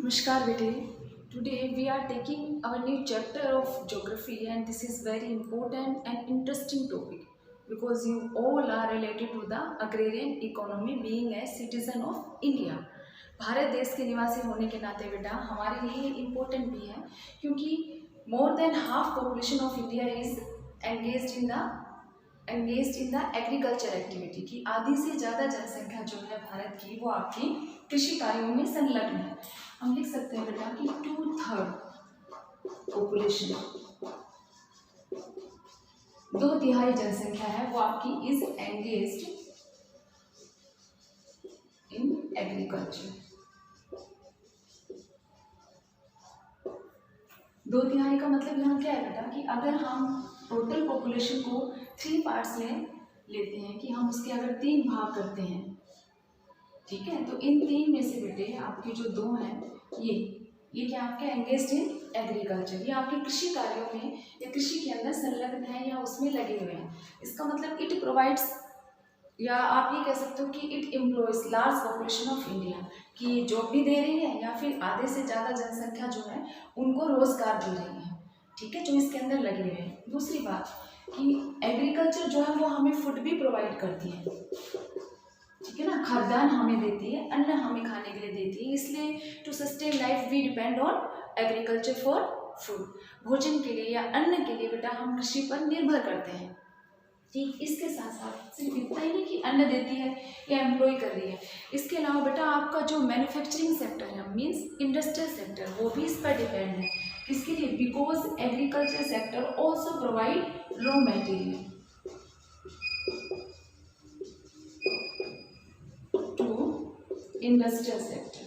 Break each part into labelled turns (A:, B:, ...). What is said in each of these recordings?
A: Namaskar bete. Today we are taking our new chapter of geography, and this is very important and interesting topic because you all are related to the agrarian economy being a citizen of India. Bharat देश के निवासी होने के नाते बेटा हमारे लिए important भी है क्योंकि more than half population of India is engaged in the agriculture activity की आधी से ज़्यादा जनसंख्या जो है भारत की वो आपकी कृषि कार्यों में संलग्न है। हम लिख सकते हैं बेटा कि 2/3 पॉपुलेशन, 2/3 जनसंख्या है वो आपकी इज एंगेज्ड इन एग्रीकल्चर। 2/3 का मतलब यहाँ क्या है बेटा कि अगर हम टोटल पॉपुलेशन को 3 पार्ट्स में लेते हैं कि हम उसके अगर 3 भाग करते हैं, ठीक है, तो इन 3 में से बेटे आपके जो 2 हैं ये क्या आपके एंगेज्ड इन एग्रीकल्चर, ये आपके कृषि कार्यों में या कृषि के अंदर संलग्न है या उसमें लगे हुए हैं। इसका मतलब इट प्रोवाइड्स या आप ये कह सकते हो कि it employees large population of India, कि जॉब भी दे रही है या फिर आधे से ज़्यादा जनसंख्या जो है उनको रोजगार दे रही है, ठीक है, जो इसके अंदर लगे हुए हैं। दूसरी बात कि एग्रीकल्चर जो है वो हमें फूड भी प्रोवाइड करती है, ठीक है ना, खाद्यान्न हमें देती है, अन्न हमें खाने के लिए देती है, इसलिए to sustain life we depend on agriculture for food. भोजन के लिए या अन्न के लिए बेटा हम कृषि पर निर्भर करते हैं। ठीक, इसके साथ साथ सिर्फ इतना ही नहीं कि अन्न देती है या एम्प्लॉय कर रही है, इसके अलावा बेटा आपका जो मैन्युफैक्चरिंग सेक्टर है मीन्स इंडस्ट्रियल सेक्टर वो भी इस पर डिपेंड है। किसके लिए? Because agriculture sector also provide raw material to industrial sector.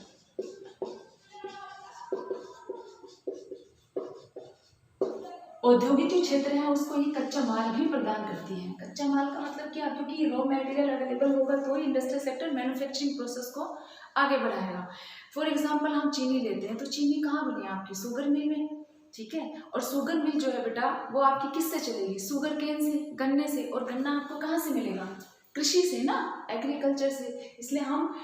A: औद्योगिक जो क्षेत्र है उसको ये कच्चा माल भी प्रदान करती है। कच्चा माल का मतलब क्या? क्योंकि रॉ मटेरियल अवेलेबल होगा तो इंडस्ट्रियल सेक्टर मैन्युफैक्चरिंग प्रोसेस को आगे बढ़ाएगा। फॉर एग्जांपल हम चीनी लेते हैं तो चीनी कहाँ बनी? आपकी शुगर मिल में, ठीक है, और शुगर मिल जो है बेटा वो आपकी किससे चलेगी? शुगर केन से, गन्ने से, और गन्ना आपको कहाँ से मिलेगा? कृषि से ना, एग्रीकल्चर से। इसलिए हम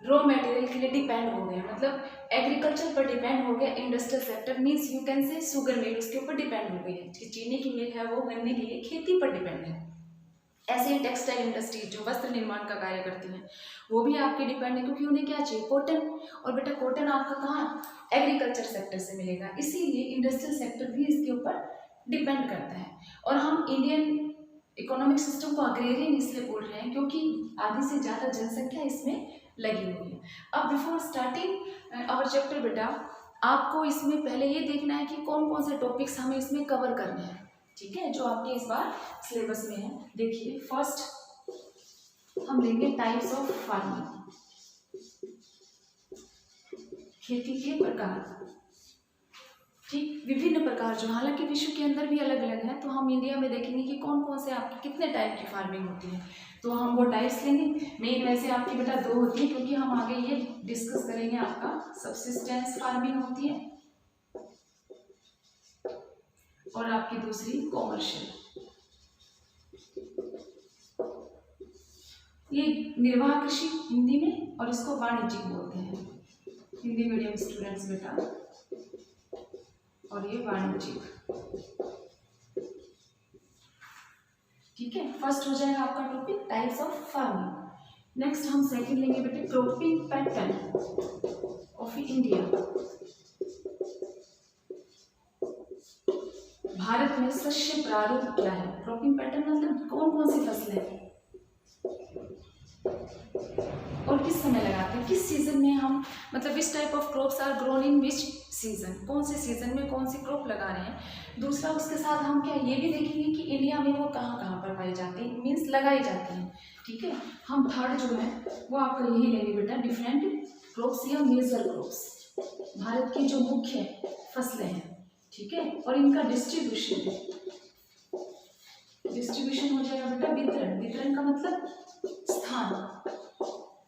A: रॉ मटेरियल के लिए डिपेंड हो गए, मतलब एग्रीकल्चर पर डिपेंड हो गया industrial sector, means you can से शुगर मिल उसके ऊपर डिपेंड हो गई है। चीनी की मिल है वो गन्ने के लिए खेती पर डिपेंड है। ऐसे ही टेक्सटाइल इंडस्ट्री जो वस्त्र निर्माण का कार्य करती हैं वो भी आपके डिपेंड है, क्योंकि उन्हें क्या चाहिए? कॉटन, और बेटा कॉटन आपका कहाँ? एग्रीकल्चर सेक्टर से मिलेगा, इसीलिए इंडस्ट्रियल सेक्टर भी इसके ऊपर डिपेंड करता है। और हम इंडियन इकोनॉमिक सिस्टम को अग्रेरियन इसलिए बोल रहे हैं क्योंकि आधी से ज़्यादा जनसंख्या इसमें लगी हुई है। अब बिफोर स्टार्टिंग आवर चैप्टर बेटा आपको इसमें पहले ये देखना है कि कौन कौन से टॉपिक्स हमें इसमें कवर करने हैं, ठीक है, जो आपके इस बार सिलेबस में है। देखिए फर्स्ट हम लेंगे टाइप्स ऑफ फार्मिंग, खेती के प्रकार, ठीक, विभिन्न प्रकार जो हालांकि विश्व के अंदर भी अलग अलग है, तो हम इंडिया में देखेंगे कि कौन कौन से आपकी कितने टाइप की फार्मिंग होती है, तो हम वो टाइप्स लेंगे। मेन वैसे आपकी बेटा 2 होती है, क्योंकि हम आगे ये डिस्कस करेंगे। आपका सब्सिस्टेंस फार्मिंग होती है और आपकी दूसरी कॉमर्शियल। ये निर्वाह कृषि हिंदी में, और इसको वाणिज्यिक बोलते हैं हिंदी मीडियम स्टूडेंट्स बेटा, और ये वाणिज्यिक, ठीक है। फर्स्ट हो जाएगा आपका topic types of farming. Next हम सेकंड लेंगे बेटे cropping pattern of India. Bharat में शस्य प्रारूप क्या है? क्रॉपिंग पैटर्न मतलब कौन कौन सी फसलें और किस समय लगाते हैं, किस सीजन में हम, मतलब which type of crops are grown in which season, कौन से सीजन में कौन सी क्रॉप लगा रहे हैं। दूसरा उसके साथ हम क्या ये भी देखेंगे कि इंडिया में वो कहाँ कहाँ पर पाई जाती है, मीन्स लगाई जाती हैं, ठीक है। हम थर्ड जो है वो आपका यही लेंगे बेटा डिफरेंट क्रॉप्स या मेजर क्रॉप्स, भारत की जो मुख्य फसलें हैं, ठीक है, और इनका डिस्ट्रीब्यूशन हो जाएगा बेटा वितरण। वितरण का मतलब स्थान,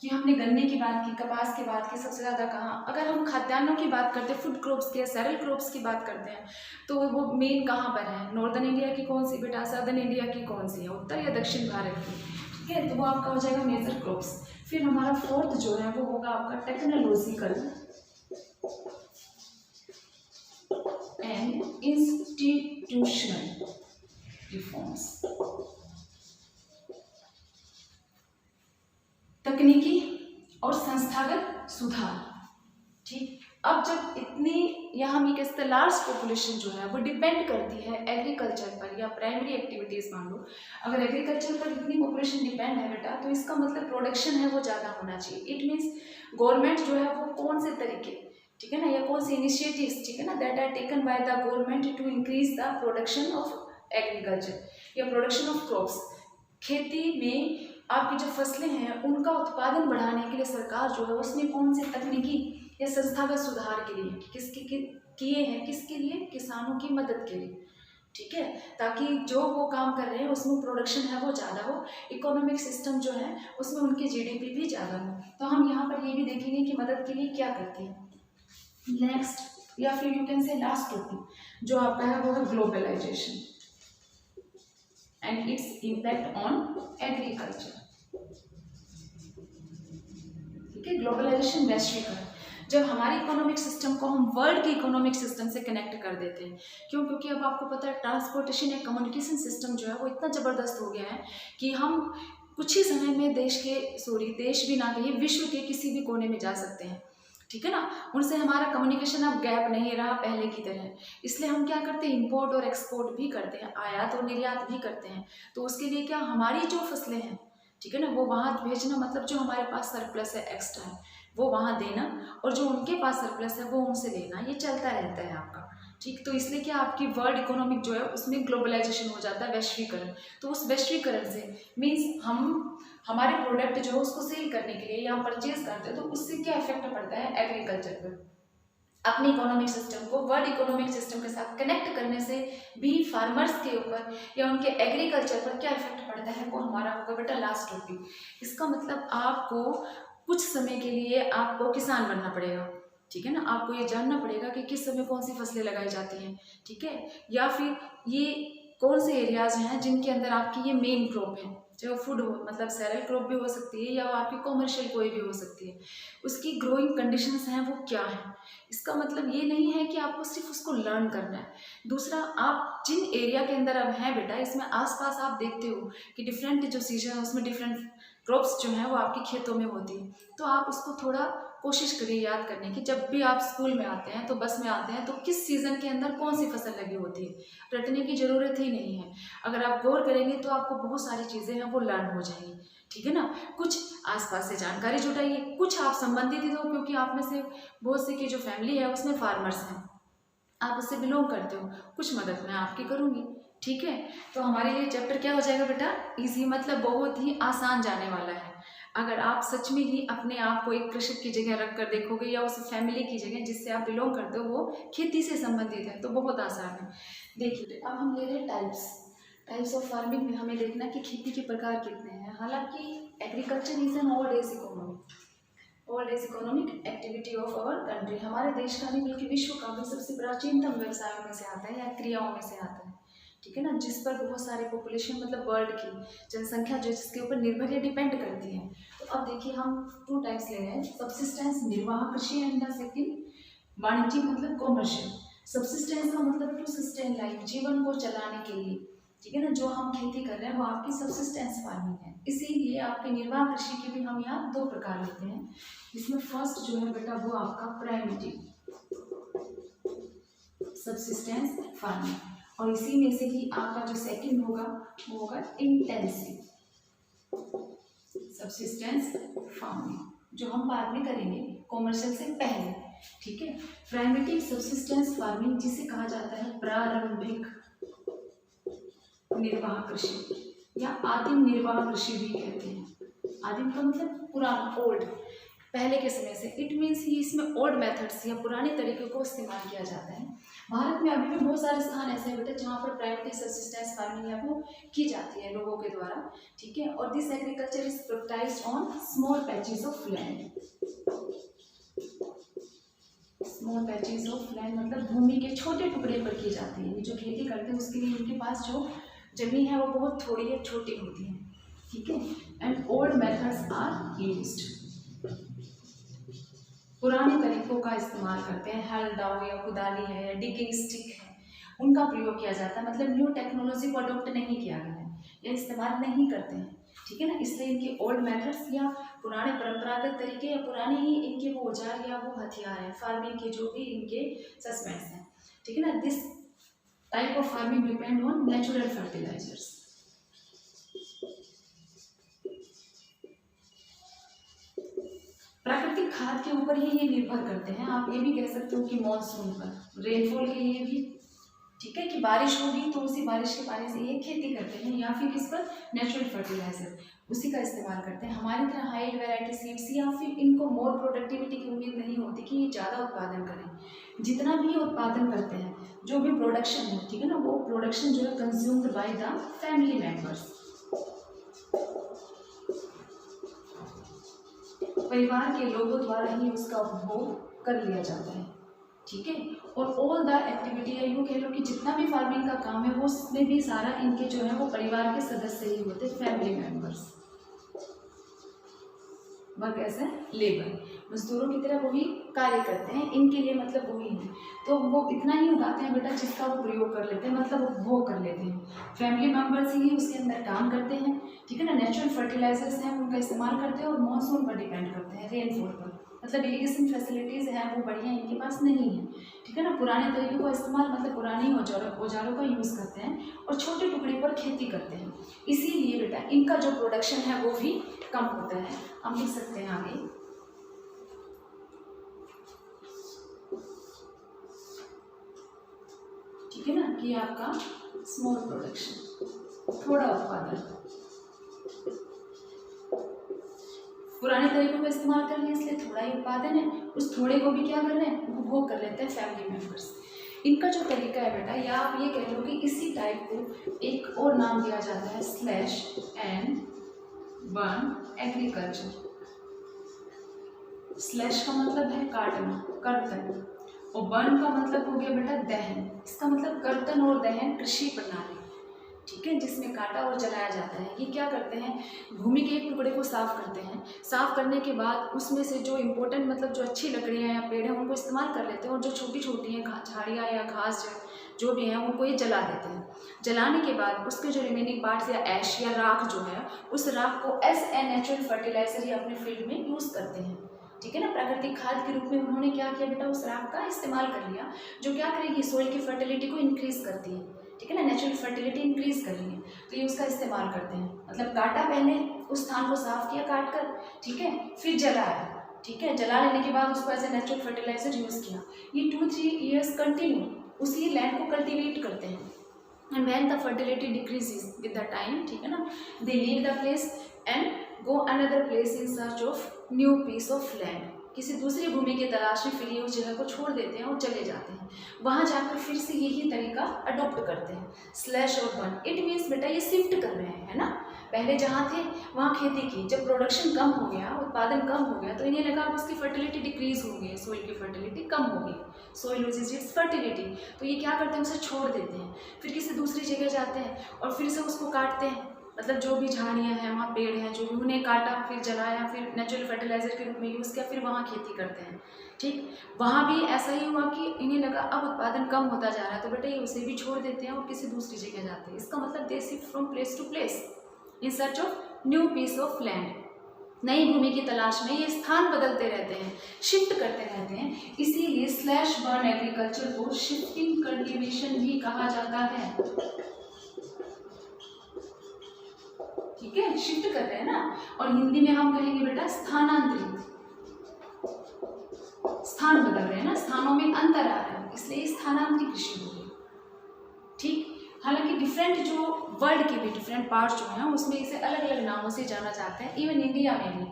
A: कि हमने गन्ने की बात की, कपास की बात की, सबसे ज़्यादा कहाँ, अगर हम खाद्यान्नों की बात करते हैं, फूड क्रॉप्स की या सेरल क्रॉप्स की बात करते हैं, तो वो मेन कहाँ पर है? नॉर्दर्न इंडिया की कौन सी बेटा, सदर्न इंडिया की कौन सी है, उत्तर या दक्षिण भारत की, ठीक है, तो वो आपका हो जाएगा मेजर क्रॉप्स। फिर हमारा फोर्थ जो है वो होगा आपका टेक्नोलॉजिकल इंस्टीट्यूशनल रिफॉर्म्स, तकनीकी और संस्थागत सुधार। ठीक, अब जब इतनी यहाँ हम ये कहते हैं लार्ज पॉपुलेशन जो है वो डिपेंड करती है एग्रीकल्चर पर या प्राइमरी एक्टिविटीज़ मान लो, अगर एग्रीकल्चर पर इतनी पॉपुलेशन डिपेंड है बेटा तो इसका मतलब प्रोडक्शन है वो ज़्यादा होना चाहिए। इट मीन्स गवर्नमेंट जो है वो कौन से तरीके, ठीक है ना, या कौन से इनिशिएटिव्स, ठीक है ना, that are taken by the government to increase the production of agriculture या प्रोडक्शन ऑफ क्रॉप्स। खेती में आपकी जो फसलें हैं उनका उत्पादन बढ़ाने के लिए सरकार जो है उसने कौन से तकनीकी या संस्थागत सुधार के लिए किए हैं, किसके लिए, किसानों की मदद के लिए, ठीक है, ताकि जो वो काम कर रहे हैं उसमें प्रोडक्शन है वो ज़्यादा हो, इकोनॉमिक सिस्टम जो है उसमें उनकी जीडीपी भी ज़्यादा हो। तो हम यहाँ पर ये भी देखेंगे कि मदद के लिए क्या करते हैं। नेक्स्ट या फिर you can say last topic जो आपका है वो है globalisation and its impact on agriculture. ठीक है, ग्लोबलाइजेशन वैश्वीकरण, जब हमारे इकोनॉमिक सिस्टम को हम वर्ल्ड के इकोनॉमिक सिस्टम से कनेक्ट कर देते हैं। क्यों? क्योंकि अब आपको पता है ट्रांसपोर्टेशन या कम्युनिकेशन सिस्टम जो है वो इतना ज़बरदस्त हो गया है कि हम कुछ ही समय में देश भी ना कहिए विश्व के किसी भी कोने में जा सकते हैं, ठीक है ना। उनसे हमारा कम्युनिकेशन अब गैप नहीं रहा पहले की तरह, इसलिए हम क्या करते हैं, इंपोर्ट और एक्सपोर्ट भी करते हैं, आयात और निर्यात भी करते हैं। तो उसके लिए क्या, हमारी जो फसलें हैं, ठीक है ना, वो वहाँ भेजना, मतलब जो हमारे पास सरप्लस है, एक्स्ट्रा है, वो वहाँ देना, और जो उनके पास सरप्लस है वो उनसे लेना, ये चलता रहता है आपका। ठीक, तो इसलिए क्या आपकी वर्ल्ड इकोनॉमिक जो है उसमें ग्लोबलाइजेशन हो जाता है, वैश्वीकरण। तो उस वैश्वीकरण से मीन्स हम हमारे प्रोडक्ट जो है उसको सेल करने के लिए या परचेज करते हैं, तो उससे क्या इफेक्ट पड़ता है एग्रीकल्चर पर। अपने इकोनॉमिक सिस्टम को वर्ल्ड इकोनॉमिक सिस्टम के साथ कनेक्ट करने से भी फार्मर्स के ऊपर या उनके एग्रीकल्चर पर क्या इफेक्ट पड़ता है वो हमारा होगा बेटा लास्ट टॉपिक। इसका मतलब आपको कुछ समय के लिए आपको किसान बनना पड़ेगा, ठीक है ना, आपको ये जानना पड़ेगा कि किस समय कौन सी फसलें लगाई जाती हैं, ठीक है, या फिर ये कौन से एरियाज हैं जिनके अंदर आपकी ये मेन क्रॉप है, चाहे वो फूड हो, मतलब सेरल क्रॉप भी हो सकती है या वो आपकी कॉमर्शियल कोई भी हो सकती है, उसकी ग्रोइंग कंडीशंस हैं वो क्या है। इसका मतलब ये नहीं है कि आपको सिर्फ उसको लर्न करना है। दूसरा, आप जिन एरिया के अंदर अब हैं बेटा, इसमें आसपास आप देखते हो कि डिफरेंट जो सीजन है उसमें डिफरेंट क्रॉप्स जो हैं वो आपके खेतों में होती है, तो आप उसको थोड़ा कोशिश करिए याद करने की। जब भी आप स्कूल में आते हैं तो बस में आते हैं तो किस सीज़न के अंदर कौन सी फसल लगी होती है, रटने की ज़रूरत ही नहीं है। अगर आप गौर करेंगे तो आपको बहुत सारी चीज़ें हैं वो लर्न हो जाएंगी, ठीक है ना। कुछ आसपास से जानकारी जुटाइए, कुछ आप संबंधित ही हो, क्योंकि आप में से बहुत से की जो फैमिली है उसमें फार्मर्स हैं, आप उससे बिलोंग करते हो, कुछ मदद मैं आपकी करूँगी, ठीक है। तो हमारे लिए चैप्टर क्या हो जाएगा बेटा, इजी, मतलब बहुत ही आसान जाने वाला है। अगर आप सच में ही अपने आप को एक कृषक की जगह रख कर देखोगे या उस फैमिली की जगह जिससे आप बिलोंग करते हो वो खेती से संबंधित है, तो बहुत आसान है। देखिए अब हम ले रहे हैं टाइप्स ऑफ फार्मिंग में हमें देखना कि खेती के प्रकार कितने हैं। हालांकि agriculture is an old age economic activity of our country, हमारे देश का नहीं बल्कि विश्व का भी सबसे प्राचीनतम व्यवसायों में से आता है या क्रियाओं में से आता है, ठीक है ना, जिस पर बहुत सारे पॉपुलेशन मतलब वर्ल्ड की जनसंख्या जो जिसके ऊपर निर्भर या डिपेंड करती है। तो अब देखिए हम 2 टाइप्स ले रहे हैं, सबसिस्टेंस निर्वाह कृषि एंड द सेकंड वाणिज्यिक मतलब कॉमर्शियल। सबसिस्टेंस का मतलब टू सस्टेन लाइफ, जीवन को चलाने के लिए, ठीक है ना, जो हम खेती कर रहे हैं वो आपकी सबसिस्टेंस फार्मिंग है। इसीलिए आपके निर्वाह कृषि के भी हम यहाँ 2 प्रकार लेते हैं। इसमें फर्स्ट जो है बेटा वो आपका प्राइमेटिव सबसिस्टेंस फार्मिंग, और इसी में से ही आपका जो सेकंड होगा वो होगा इंटेंसिव सबसिस्टेंस फार्मिंग, जो हम बाद में करेंगे कॉमर्शियल से पहले, ठीक है। प्राइमेटिव सबसिस्टेंस फार्मिंग जिसे कहा जाता है प्रारंभिक निर्वाह कृषि या आदिम निर्वाह कृषि भी कहते हैं। आदिम का मतलब पुराना, ओल्ड, पहले के समय से। इट मीन्स ही इसमें ओल्ड मेथड्स या पुराने तरीकों को इस्तेमाल किया जाता है। भारत में अभी भी बहुत सारे स्थान ऐसे हैं बेटा जहाँ पर प्राइमेटिव सबसिस्टेंस फार्मिंग या वो की जाती है लोगों के द्वारा, ठीक है। और this agriculture is prioritised on small patches of land. Small patches of land मतलब भूमि के छोटे टुकड़े पर की जाती है। ये जो खेती करते हैं उसके लिए उनके पास जो जमीन है वो बहुत थोड़ी या छोटी होती है, ठीक है। And old methods are used, पुराने तरीकों का इस्तेमाल करते हैं, हल दाव या कुदाली है या डिगिंग स्टिक है, उनका प्रयोग किया जाता है, मतलब न्यू टेक्नोलॉजी को अडॉप्ट नहीं किया गया है या इस्तेमाल नहीं करते हैं, ठीक है ना। इसलिए इनके ओल्ड मेथड्स या पुराने परंपरागत तरीके या पुराने ही इनके वो औजार या वो हथियार हैं फार्मिंग के, जो भी इनके सस्पेंस हैं, ठीक है ना। This type of farming depend on natural fertilisers. प्राकृतिक खाद के ऊपर ही ये निर्भर करते हैं। आप ये भी कह सकते हो कि मॉनसून पर, रेनफॉल के लिए भी, ठीक है, कि बारिश होगी तो उसी बारिश के पानी से ये खेती करते हैं, या फिर किस पर, नेचुरल फर्टिलाइजर उसी का इस्तेमाल करते हैं। हमारी तरह हाई वैरायटी सीड्स या फिर इनको मोर प्रोडक्टिविटी की उम्मीद नहीं होती कि ये ज़्यादा उत्पादन करें। जितना भी उत्पादन करते हैं, जो भी प्रोडक्शन है, ठीक है ना, वो प्रोडक्शन जो है consumed by the family members, परिवार के लोगों द्वारा ही उसका उपभोग कर लिया जाता है, ठीक है। और ऑल द एक्टिविटी है, यूँ कह लो कि जितना भी फार्मिंग का काम है वो उसमें भी सारा इनके जो है वो परिवार के सदस्य ही होते, family members. Work as a labour, मजदूरों की तरह वही कार्य करते हैं, इनके लिए मतलब वही है। तो वो इतना ही उगाते हैं बेटा जिसका वो प्रयोग कर लेते हैं, मतलब उपभोग कर लेते हैं। फैमिली मेम्बर्स ही उसके अंदर काम करते हैं, ठीक है ना। नेचुरल फर्टिलाइजर्स हैं उनका इस्तेमाल करते हैं और मॉनसून पर डिपेंड करते हैं, रेनफॉल पर, मतलब इरिगेशन फैसिलिटीज़ हैं वो बढ़िया इनके पास नहीं है, ठीक है ना। पुराने तरीकों का इस्तेमाल, मतलब पुराने औजारों का यूज़ करते हैं और छोटे टुकड़े पर खेती करते हैं, इसीलिए बेटा इनका जो प्रोडक्शन है वो भी कम होता है। हम लिख सकते हैं आगे, ठीक है ना, कि आपका स्मॉल प्रोडक्शन, थोड़ा उत्पादन, पुराने तरीकों का इस्तेमाल कर लिया इसलिए थोड़ा ही उत्पादन है, उस थोड़े को भी क्या कर रहे हैं, उपभोग कर लेते हैं फैमिली मेम्बर्स। इनका जो तरीका है बेटा, या आप ये कह लो कि इसी टाइप को एक और नाम दिया जाता है slash and burn agriculture. Slash का मतलब है काटना, कर्तन, और बर्न का मतलब हो गया बेटा दहन। इसका मतलब कर्तन और दहन कृषि प्रणाली, ठीक है, जिसमें काटा और जलाया जाता है। ये क्या करते हैं, भूमि के एक टुकड़े को साफ करते हैं, साफ करने के बाद उसमें से जो इम्पोर्टेंट, मतलब जो अच्छी लकड़ियाँ या पेड़ हैं उनको इस्तेमाल कर लेते हैं, और जो छोटी छोटी हैं झाड़ियाँ या घास जो भी हैं उनको ये जला देते हैं। जलाने के बाद उसके जो रिमेनिंग पार्ट्स या ऐश या राख जो है, उस राख को एज ए नेचुरल फर्टिलाइजर या अपने फील्ड में यूज़ करते हैं, ठीक है ना। प्राकृतिक खाद के रूप में उन्होंने क्या किया बेटा, उस राख का इस्तेमाल कर लिया, जो क्या करेगी, सोइल की फर्टिलिटी को इंक्रीज करती है, ठीक है ना, नेचुरल फर्टिलिटी इंक्रीज कर रही है, तो ये उसका इस्तेमाल करते हैं। मतलब काटा पहले, उस स्थान को साफ किया काट कर, ठीक है, फिर जलाया, ठीक है, जला लेने के बाद उसको as a natural fertilizer use किया। ये 2-3 ईयर्स कंटिन्यू उसी लैंड को कल्टिवेट करते हैं, and when the fertility decreases with the time, ठीक है ना, they leave the place and go another place in search of new piece of land. किसी दूसरी भूमि की तलाश में फिर ये उस जगह को छोड़ देते हैं और चले जाते हैं, वहाँ जाकर फिर से यही तरीका अडॉप्ट करते हैं, स्लैश और बर्न। इट मीन्स बेटा ये शिफ्ट कर रहे हैं, है ना। पहले जहाँ थे वहाँ खेती की, जब प्रोडक्शन कम हो गया, उत्पादन कम हो गया, तो इन्हें लगा अब उसकी फर्टिलिटी डिक्रीज हो गई, सोइल की फर्टिलिटी कम हो गई, सोइल लूजेस इट्स फर्टिलिटी, तो ये क्या करते हैं, उसे छोड़ देते हैं, फिर किसी दूसरी जगह जाते हैं और फिर से उसको काटते हैं। मतलब जो भी झाड़ियाँ हैं, वहाँ पेड़ हैं, जो भी उन्हें काटा, फिर जलाया, फिर नेचुरल फर्टिलाइजर के रूप में यूज़ किया, फिर वहाँ खेती करते हैं, ठीक। वहाँ भी ऐसा ही हुआ कि इन्हें लगा अब उत्पादन कम होता जा रहा है, तो बेटा ये उसे भी छोड़ देते हैं और किसी दूसरी जगह जाते हैं। इसका मतलब they shift from place to place in search of new piece of land. नई भूमि की तलाश में ये स्थान बदलते रहते हैं, शिफ्ट करते रहते हैं, इसीलिए स्लैश बर्न एग्रीकल्चर को शिफ्टिंग कल्टीवेशन भी कहा जाता है, ठीक है, शिफ्ट कर रहे हैं ना। और हिंदी में हम कहेंगे बेटा स्थानांतरित, स्थान बदल रहे हैं ना, स्थानों में अंतर आ रहा है, इसलिए स्थानांतरित कृषि हो गई, ठीक। हालांकि डिफरेंट जो वर्ल्ड के भी डिफरेंट पार्ट्स जो हैं उसमें इसे अलग अलग नामों से जाना जाता है। इवन इंडिया में भी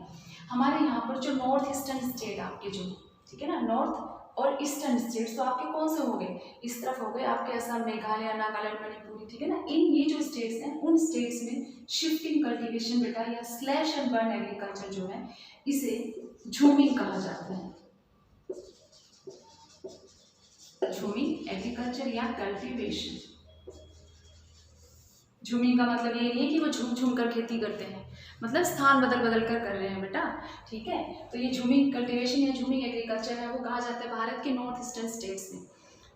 A: हमारे यहाँ पर जो नॉर्थ ईस्टर्न स्टेट आपके जो, ठीक है ना, नॉर्थ और ईस्टर्न स्टेट्स, तो आपके कौन से हो गए, इस तरफ हो गए आपके असम, मेघालय, नागालैंड, मणिपुरी, ठीक है ना। इन ये जो स्टेट्स हैं उन स्टेट्स में शिफ्टिंग कल्टीवेशन बेटा या स्लैश एंड बर्न एग्रीकल्चर जो है इसे झूमिंग कहा जाता है, झूमिंग एग्रीकल्चर या कल्टीवेशन। झूमिंग का मतलब ये नहीं है कि वो झूम झूम कर खेती करते हैं, मतलब स्थान बदल बदल कर रहे हैं बेटा, ठीक है। तो ये झूमिंग कल्टीवेशन या झूमिंग एग्रीकल्चर है वो कहा जाता है भारत के नॉर्थ ईस्टर्न स्टेट्स में,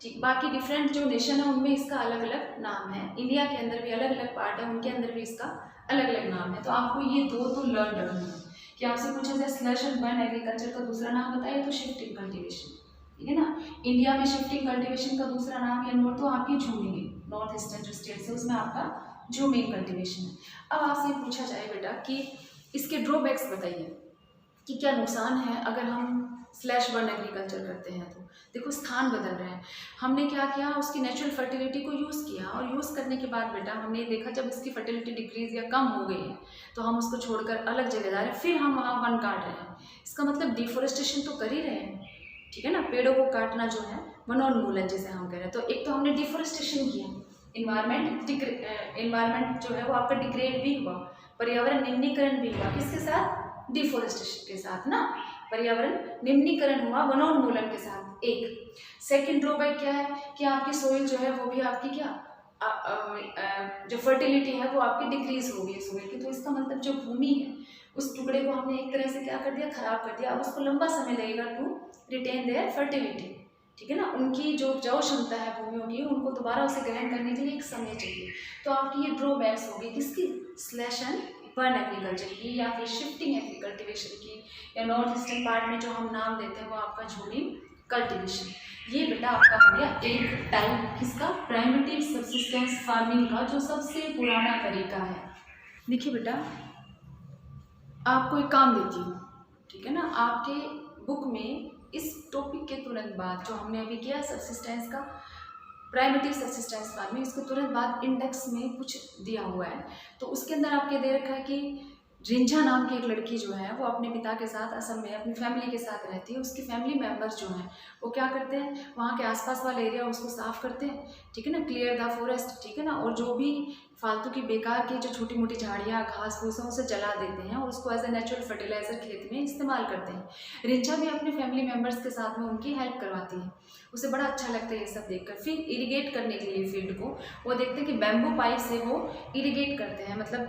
A: ठीक, बाकी डिफरेंट जो नेशन है उनमें इसका अलग अलग नाम है, इंडिया के अंदर भी अलग अलग पार्ट है, उनके अंदर भी इसका अलग अलग नाम है। तो आपको ये दो तो लर्न रखना है कि आपसे पूछा जाए स्लैश एंड बर्न एग्रीकल्चर का दूसरा नाम बताइए तो शिफ्टिंग कल्टीवेशन, ठीक है ना। इंडिया में शिफ्टिंग कल्टीवेशन का दूसरा नाम या नोट तो आपकी झूमिंग है, नॉर्थ ईस्टर्न जो स्टेट्स है उसमें आपका झूमिंग कल्टीवेशन है। अब आपसे पूछा जाए बेटा कि इसके ड्रॉबैक्स बताइए कि क्या नुकसान है अगर हम स्लैश बर्न एग्रीकल्चर करते हैं। तो देखो स्थान बदल रहे हैं, हमने क्या किया उसकी नेचुरल फर्टिलिटी को यूज़ किया और यूज़ करने के बाद बेटा हमने देखा जब इसकी फर्टिलिटी डिक्रीज या कम हो गई है तो हम उसको छोड़कर अलग जगह जा रहे हैं, फिर हम वहाँ वन काट रहे हैं। इसका मतलब डिफोरेस्टेशन तो कर ही रहे हैं, ठीक है ना। पेड़ों को काटना जो है वनोन्मूलन जिसे हम कह रहे हैं। तो एक तो हमने डिफोरेस्टेशन किया, इन्वायरमेंट जो है वो आपका डिग्रेड भी हुआ, पर्यावरण निम्नीकरण भी हुआ, किसके साथ, डिफोरेस्टेशन के साथ ना, पर्यावरण निम्नीकरण हुआ वनोन्मूलन के साथ। एक सेकंड ड्रॉबैक क्या है कि आपकी सोइल जो है वो भी आपकी क्या जो फर्टिलिटी है वो आपकी डिक्रीज हो गई सोइल की। तो इसका मतलब जो भूमि है उस टुकड़े को हमने एक तरह से क्या कर दिया, खराब कर दिया। अब उसको लंबा समय लगेगा टू रिटेन देयर फर्टिलिटी, ठीक है ना। उनकी जो उपजाऊ क्षमता है भूमियों की उनको दोबारा उसे ग्रहण करने के लिए एक समय चाहिए। तो आपकी ये ड्रॉबैक्स होगी किसकी, स्लैश एंड बर्न एग्रीकल्चर की या फिर शिफ्टिंग एग्रीकल्टिवेशन की, या नॉर्थ ईस्टर्न पार्ट में जो हम नाम देते हैं वो आपका झूमिंग कल्टीवेशन। ये बेटा आपका हो गया एक टाइप किसका, प्राइमेटिव सबसिस्टेंस फार्मिंग का जो सबसे पुराना तरीका है। देखिए बेटा आपको एक काम देती हूँ, ठीक है ना। आपके बुक में इस टॉपिक के तुरंत बाद जो हमने अभी किया सबसिस्टेंस का, प्राइमेटिव सबसिस्टेंस फार्मिंग, इसको तुरंत बाद इंडेक्स में कुछ दिया हुआ है। तो उसके अंदर आपके दे रखा है कि रिंझा नाम की एक लड़की जो है वो अपने पिता के साथ असम में अपनी फैमिली के साथ रहती है। उसकी फैमिली मेंबर्स जो हैं वो क्या करते हैं, वहाँ के आसपास वाला एरिया उसको साफ़ करते हैं, ठीक है ना, क्लियर द फॉरेस्ट, ठीक है ना। और जो भी फालतू की बेकार की जो छोटी मोटी झाड़ियाँ घास फूस हैं उसे जला देते हैं और उसको एज ए नेचुरल फर्टिलाइजर खेत में इस्तेमाल करते हैं। रिंझा भी अपने फैमिली मेम्बर्स के साथ में उनकी हेल्प करवाती है, उसे बड़ा अच्छा लगता है ये सब देखकर। फिर इरिगेट करने के लिए फील्ड को वो देखते हैं कि बैम्बू पाइप से वो इरिगेट करते हैं, मतलब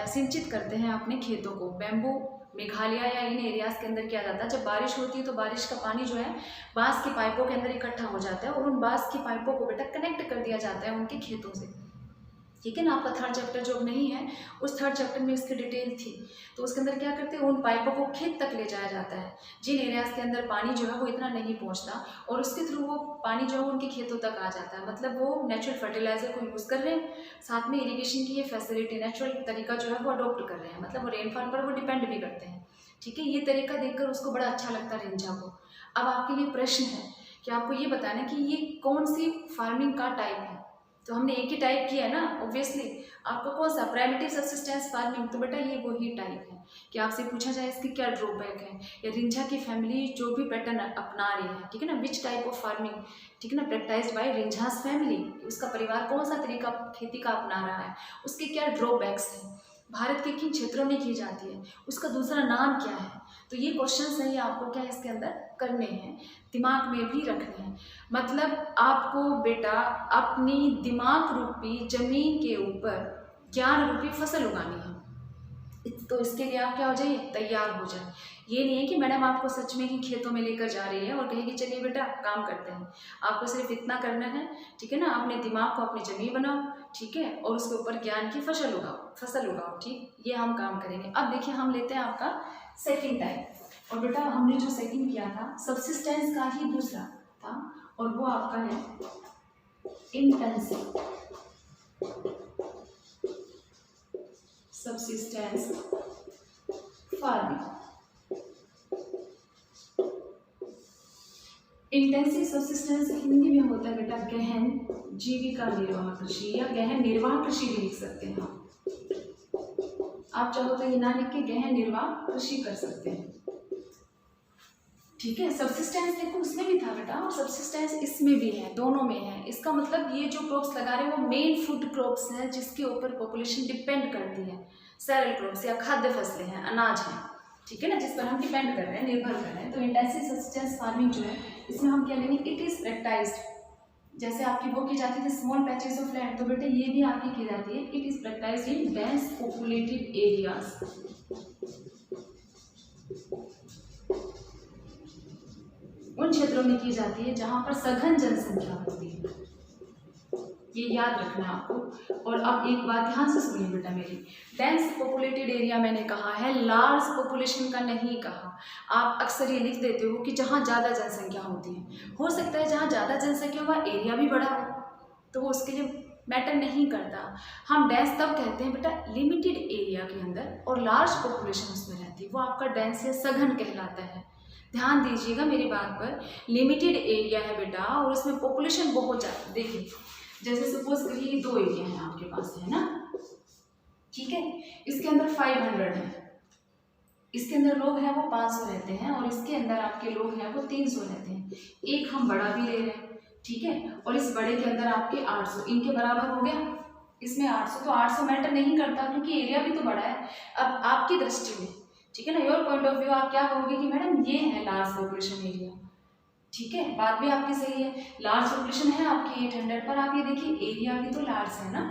A: सिंचित करते हैं अपने खेतों को। बैम्बू मेघालय या इन एरियाज़ के अंदर किया जाता है, जब बारिश होती है तो बारिश का पानी जो है बांस की पाइपों के अंदर इकट्ठा हो जाता है और उन बांस की पाइपों को बेटा कनेक्ट कर दिया जाता है उनके खेतों से, ठीक है ना। आपका थर्ड चैप्टर जो नहीं है उस थर्ड चैप्टर में इसकी डिटेल थी। तो उसके अंदर क्या करते हैं, उन पाइपों को खेत तक ले जाया जाता है जिन एरियाज़ के अंदर पानी जो है वो इतना नहीं पहुंचता, और उसके थ्रू वो पानी जो है उनके खेतों तक आ जाता है। मतलब वो नेचुरल फर्टिलाइजर को यूज़ कर रहे हैं, साथ में इरीगेशन की ये फैसिलिटी नेचुरल तरीका जो है वो अडोप्ट कर रहे हैं, मतलब वो रेनफॉल पर वो डिपेंड भी करते हैं, ठीक है। ये तरीका देखकर उसको बड़ा अच्छा लगता है रिंझा को। अब आपके लिए प्रश्न है कि आपको ये बताना है कि ये कौन सी फार्मिंग का टाइप है। तो हमने एक ही टाइप किया है ना, ऑब्वियसली आपको कौन सा, प्राइमेटिव सबसिस्टेंस फार्मिंग। तो बेटा ये वही टाइप है कि आपसे पूछा जाए इसकी क्या ड्रॉबैक है, या रिंझा की फैमिली जो भी पैटर्न अपना रही है, ठीक है ना, विच टाइप ऑफ फार्मिंग, ठीक है ना, प्रैक्टाइज्ड बाय रिंझास फैमिली, उसका परिवार कौन सा तरीका खेती का अपना रहा है, उसके क्या ड्रॉबैक्स हैं, भारत के किन क्षेत्रों में की जाती है, उसका दूसरा नाम क्या है। तो ये क्वेश्चंस हैं, ये आपको क्या इसके अंदर करने हैं, दिमाग में भी रखने हैं। मतलब आपको बेटा अपनी दिमाग रूपी जमीन के ऊपर ज्ञान रूपी फसल उगानी है। तो इसके लिए आप क्या हो जाइए, तैयार हो जाए। ये नहीं है कि मैडम आपको सच में ही खेतों में लेकर जा रही है और कहेगी चलिए बेटा काम करते हैं। आपको सिर्फ इतना करना है, ठीक है ना, अपने दिमाग को अपनी जमीन बनाओ, ठीक है, और उसके ऊपर ज्ञान की फसल उगाओ, ठीक, ये हम काम करेंगे। अब देखिए हम लेते हैं आपका सेकंड टाइप, और बेटा हमने जो सेकंड किया था सबसिस्टेंस का ही दूसरा था, और वो आपका है intensive subsistence farming. Intensive subsistence Hindi में होता है बेटा गहन जीविका निर्वाह कृषि, या गहन निर्वाह कृषि भी लिख सकते हैं आप चाहो तो ये ना लिख के गहन निर्वाह कृषि कर सकते हैं, ठीक है। सबसिस्टेंस देखो उसमें भी था बेटा, और सबसिस्टेंस इसमें भी है, दोनों में है। इसका मतलब ये जो क्रॉप्स लगा रहे हैं वो मेन फूड क्रॉप्स हैं जिसके ऊपर पॉपुलेशन डिपेंड करती है, सैरल क्रॉप्स या खाद्य फसलें हैं, अनाज हैं, ठीक है ना, जिस पर हम डिपेंड कर रहे हैं, निर्भर कर रहे हैं। तो इंटेंसिव सबसिस्टेंस फार्मिंग जो है इसमें हम क्या लेंगे, इट इज प्रैक्टाइज्ड, जैसे आपकी वो की जाती थी स्मॉल पैचेस ऑफ लैंड, तो बेटा ये भी आपकी की जाती है, it is practised in dense populated areas. उन क्षेत्रों में की जाती है जहाँ पर सघन जनसंख्या होती है। ये याद रखना है आपको। और अब एक बात ध्यान से सुनिए बेटा मेरी, डेंस पॉपुलेटेड एरिया मैंने कहा है, लार्ज पॉपुलेशन का नहीं कहा। आप अक्सर ये लिख देते हो कि जहाँ ज़्यादा जनसंख्या होती है, हो सकता है जहाँ ज़्यादा जनसंख्या हुआ एरिया भी बड़ा हो, तो वो उसके लिए मैटर नहीं करता। हम डेंस तब कहते हैं बेटा लिमिटेड एरिया के अंदर और लार्ज पॉपुलेशन उसमें रहती है, वो आपका डेंस या सघन कहलाता है। ध्यान दीजिएगा मेरी बात पर, लिमिटेड एरिया है बेटा और उसमें पॉपुलेशन बहुत ज़्यादा। देखिए जैसे सपोज करिए 2 एरिया हैं आपके पास, है ना, ठीक है, इसके अंदर 500 है, इसके अंदर लोग हैं वो 500 रहते हैं और इसके अंदर आपके लोग हैं वो 300 रहते हैं। एक हम बड़ा भी ले रहे हैं, ठीक है, और इस बड़े के अंदर आपके 800, इनके बराबर हो गया, इसमें 800, तो 800 मैटर नहीं करता क्योंकि एरिया भी तो बड़ा है। अब आपकी दृष्टि में, ठीक है ना, योर पॉइंट ऑफ व्यू, आप क्या कहोगे कि मैडम ये है लार्ज पॉपुलेशन एरिया, ठीक है, बात भी आपकी सही है, लार्ज पॉपुलेशन है आपकी 800 पर, आप ये देखिए एरिया भी तो लार्ज है ना,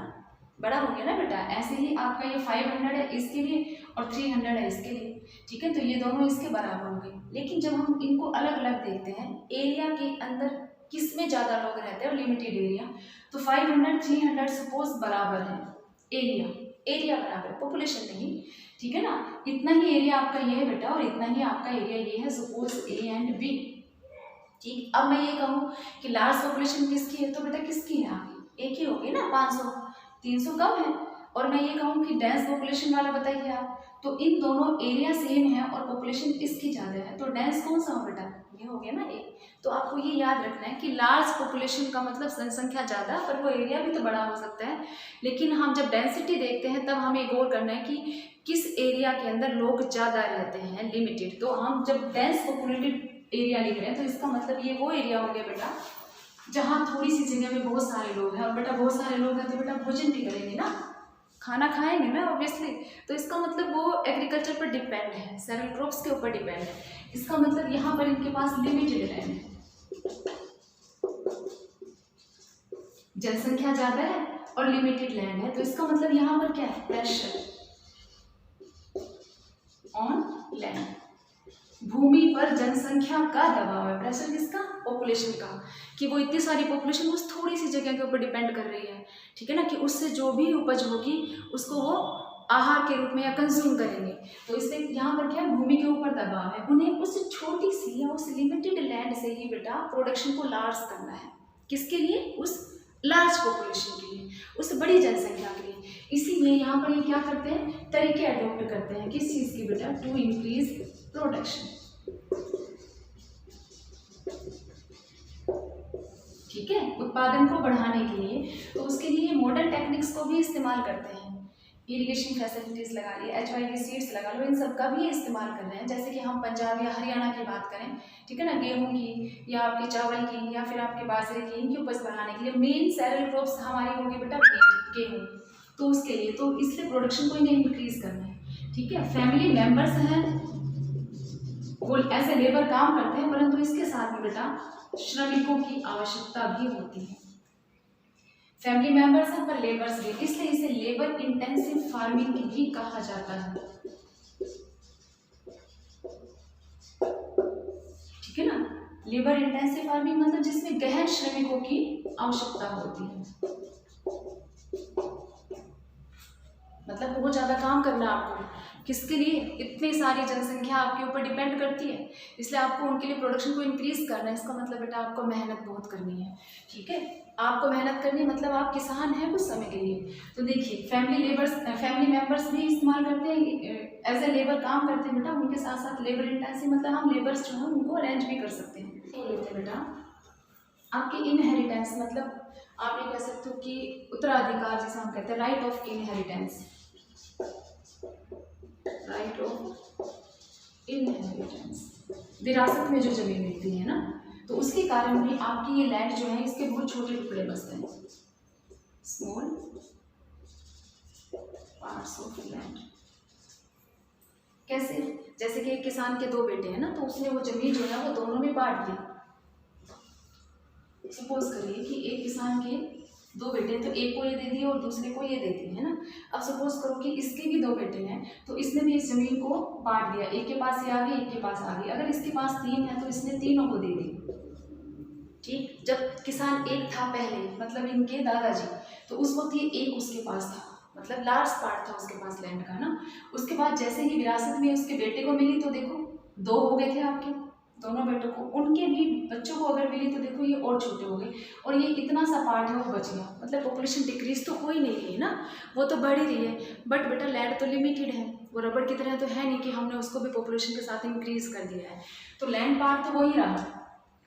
A: बड़ा हो गया ना बेटा। ऐसे ही आपका ये 500 है इसके लिए और 300 है इसके लिए, ठीक है, तो ये दोनों इसके बराबर होंगे। लेकिन जब हम इनको अलग अलग देखते हैं, एरिया के अंदर किस में ज़्यादा लोग रहते हैं और लिमिटेड एरिया, तो 500 300 सपोज बराबर है, एरिया बराबर है, पॉपुलेशन नहीं, ठीक है ना, इतना ही एरिया आपका ये है बेटा और इतना ही आपका एरिया ये है, सपोज ए एंड बी, ठीक। अब मैं ये कहूँ कि लार्ज पॉपुलेशन किसकी है, तो बेटा किसकी है आपकी, एक ही होगी ना, 500, 300 कम है। और मैं ये कहूँ कि डेंस पॉपुलेशन वाला बताइए आप, तो इन दोनों एरिया सेम है और पॉपुलेशन इसकी ज़्यादा है, तो डेंस कौन सा हो बेटा, ये हो गया ना एक। तो आपको ये याद रखना है कि लार्ज पॉपुलेशन का मतलब जनसंख्या ज़्यादा, पर वो एरिया भी तो बड़ा हो सकता है। लेकिन हम जब डेंसिटी देखते हैं तब हमें गौर करना है कि किस एरिया के अंदर लोग ज़्यादा रहते हैं, लिमिटेड। तो हम जब डेंस पॉपुलेटेड एरिया लिख रहे हैं तो इसका मतलब ये वो एरिया हो गया बेटा जहाँ थोड़ी सी जगह में बहुत सारे लोग हैं। और बेटा बहुत सारे लोग हैं तो बेटा भोजन भी करेंगे ना, खाना खाएंगे ना ऑब्वियसली, तो इसका मतलब वो एग्रीकल्चर पर डिपेंड है, सेरेल क्रॉप्स के ऊपर डिपेंड है। इसका मतलब यहाँ पर इनके पास लिमिटेड लैंड है, जनसंख्या ज़्यादा है और लिमिटेड लैंड है, तो इसका मतलब यहाँ पर क्या है, प्रेशर ऑन लैंड, भूमि पर जनसंख्या का दबाव है। प्रेशर किसका, पॉपुलेशन का, कि वो इतनी सारी पॉपुलेशन उस थोड़ी सी जगह के ऊपर डिपेंड कर रही है, ठीक है ना, कि उससे जो भी उपज होगी उसको वो आहार के रूप में या कंज्यूम करेंगे। तो इसलिए यहाँ पर क्या है, भूमि के ऊपर दबाव है, उन्हें उस छोटी सी या उस लिमिटेड लैंड से ही बेटा प्रोडक्शन को लार्ज करना है। किसके लिए, उस लार्ज पॉपुलेशन के लिए, उस बड़ी जनसंख्या के लिए। इसीलिए यहाँ पर ये क्या करते हैं, तरीके अडोप्ट करते हैं, किस चीज़ की बेटा, टू इंक्रीज प्रोडक्शन, ठीक है, उत्पादन को बढ़ाने के लिए। तो उसके लिए मॉडर्न टेक्निक्स को भी इस्तेमाल करते हैं, इरिगेशन फैसिलिटीज़ लगा ली, HYV सीड्स लगा लो, इन सब का भी इस्तेमाल कर रहे हैं। जैसे कि हम पंजाब या हरियाणा की बात करें, ठीक है ना, गेहूं की या आपके चावल की या फिर आपके बाजरे की, इनकी उपज बढ़ाने के लिए मेन सेरेल क्रॉप्स हमारी होगी बेटा गेहूँ, तो उसके लिए, तो इसलिए प्रोडक्शन को इन्हें इंक्रीज करना है, ठीक है। फैमिली मेम्बर्स हैं वो ऐसे लेबर काम करते हैं, परंतु इसके साथ में बेटा श्रमिकों की आवश्यकता भी होती है। फैमिली मेंबर्स हैं पर लेबर्स भी, इसलिए इसे लेबर इंटेंसिव फार्मिंग भी कहा जाता है, ठीक है ना। लेबर इंटेंसिव फार्मिंग मतलब जिसमें गहन श्रमिकों की आवश्यकता होती है, मतलब बहुत ज़्यादा काम करना है आपको, किसके लिए, इतनी सारी जनसंख्या आपके ऊपर डिपेंड करती है, इसलिए आपको उनके लिए प्रोडक्शन को इंक्रीज करना है। इसका मतलब बेटा आपको मेहनत बहुत करनी है, ठीक है, आपको मेहनत करनी है, मतलब आप किसान हैं कुछ समय के लिए। तो देखिए फैमिली मेंबर्स भी इस्तेमाल करते हैं, एज ए लेबर काम करते हैं बेटा, उनके साथ साथ लेबर इंटेंसिव मतलब हम लेबर्स जो हैं उनको अरेंज भी कर सकते हैं। तो लेते हैं बेटा आपकी इनहेरिटेंस, मतलब आप ये कह सकते हो कि उत्तराधिकार जिसे हम कहते हैं, right of inheritance, right of inheritance, विरासत में जो जमीन मिलती है ना, तो उसके कारण भी आपकी ये लैंड जो है इसके बहुत छोटे टुकड़े बसते हैं, स्मॉल पार्ट्स ऑफ लैंड। कैसे, जैसे कि एक किसान के 2 बेटे हैं ना, तो उसने वो जमीन जो है वो दोनों में बांट दी। सपोज करिए कि एक किसान के 2 बेटे हैं, तो एक को ये दे दिए और दूसरे को ये दे दिए, है ना। अब सपोज करो कि इसके भी 2 बेटे हैं, तो इसने भी इस जमीन को बांट दिया, एक के पास ये आ गई, एक के पास आ गई। अगर इसके पास 3 है तो इसने तीनों को दे दी, ठीक। जब किसान एक था पहले, मतलब इनके दादाजी, तो उस वक्त ये एक उसके पास था, मतलब लार्ज पार्ट था उसके पास लैंड का ना। उसके बाद जैसे ही विरासत में उसके बेटे को मिली तो देखो 2 हो गए थे आपके दोनों बेटों को, उनके भी बच्चों को अगर मिली तो देखो ये और छोटे हो गए, और ये इतना सा पार्ट है वो बच गया। मतलब पॉपुलेशन डिक्रीज तो हो ही नहीं रही है ना, वो तो बढ़ ही रही है। बट बेटा लैंड तो लिमिटेड है, वो रबड़ की तरह तो है नहीं कि हमने उसको भी पॉपुलेशन के साथ इंक्रीज कर दिया है। तो लैंड पार्ट तो वही रहा,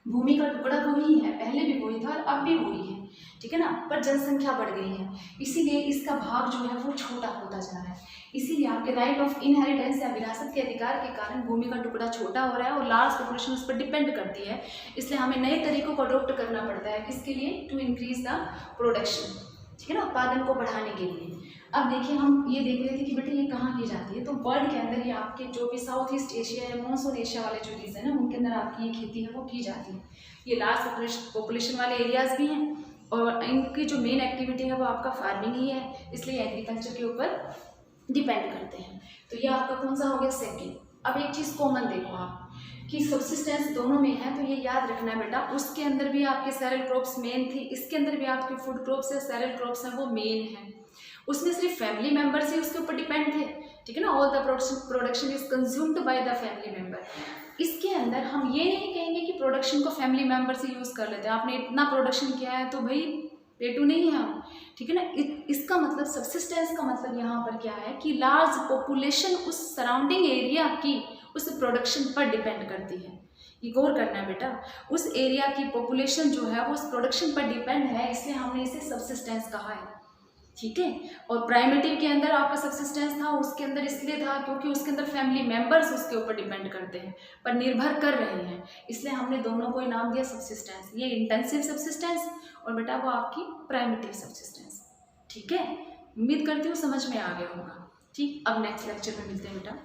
A: भूमि का टुकड़ा वही है, पहले भी वही था और अब भी वही है, ठीक है ना। पर जनसंख्या बढ़ गई है, इसीलिए इसका भाग जो है वो छोटा होता जा रहा है। इसीलिए आपके राइट ऑफ इनहेरिटेंस या विरासत के अधिकार के कारण भूमि का टुकड़ा छोटा हो रहा है और लार्ज पॉपुलेशन उस पर डिपेंड करती है। इसलिए हमें नए तरीकों को अडॉप्ट करना पड़ता है, किसके लिए? टू इंक्रीज द प्रोडक्शन, ठीक है ना, उत्पादन को बढ़ाने के लिए। अब देखिए हम ये देख रहे थे कि बेटे ये कहाँ की जाती है, तो वर्ल्ड के अंदर ये आपके जो भी साउथ ईस्ट एशिया या मानसून एशिया वाले जो रीजन है उनके अंदर आपकी ये खेती है वो की जाती है। ये लार्ज पॉपुलेशन वाले एरियाज भी हैं और इनकी जो मेन एक्टिविटी है वो आपका फार्मिंग ही है, इसलिए एग्रीकल्चर के ऊपर डिपेंड करते हैं। तो ये आपका कौन सा हो गया? सेकेंड। अब एक चीज़ कॉमन देखो आप कि सब्सिस्टेंस दोनों में है, तो ये याद रखना है बेटा, उसके अंदर भी आपके सेरेल क्रॉप्स मेन थी, इसके अंदर भी आपके फूड क्रॉप्स या सेरेल क्रॉप्स हैं वो मेन है। उसमें सिर्फ फैमिली मेंबर्स ही उसके ऊपर डिपेंड थे, ठीक है ना, all the production is consumed by the family member. इसके अंदर हम ये नहीं कहेंगे कि प्रोडक्शन को फैमिली मेंबर से यूज़ कर लेते हैं, आपने इतना प्रोडक्शन किया है तो भाई पेटू नहीं है हम, ठीक है ना। इसका मतलब सब्सिस्टेंस का मतलब यहाँ पर क्या है कि लार्ज पॉपुलेशन उस सराउंडिंग एरिया की उस प्रोडक्शन पर डिपेंड करती है। ये गौर करना है बेटा, उस एरिया की पॉपुलेशन जो है वो उस प्रोडक्शन पर डिपेंड है, इसलिए हमने इसे सब्सिस्टेंस कहा है, ठीक है। और प्राइमेटिव के अंदर आपका सब्सिस्टेंस था, उसके अंदर इसलिए था क्योंकि उसके अंदर फैमिली मेंबर्स उसके ऊपर डिपेंड करते हैं, पर निर्भर कर रहे हैं, इसलिए हमने दोनों को नाम दिया सब्सिस्टेंस। ये इंटेंसिव सब्सिस्टेंस और बेटा वो आपकी प्राइमेटिव सब्सिस्टेंस, ठीक है। उम्मीद करती हूँ समझ में आ गया होगा, ठीक। अब नेक्स्ट लेक्चर में मिलते हैं बेटा।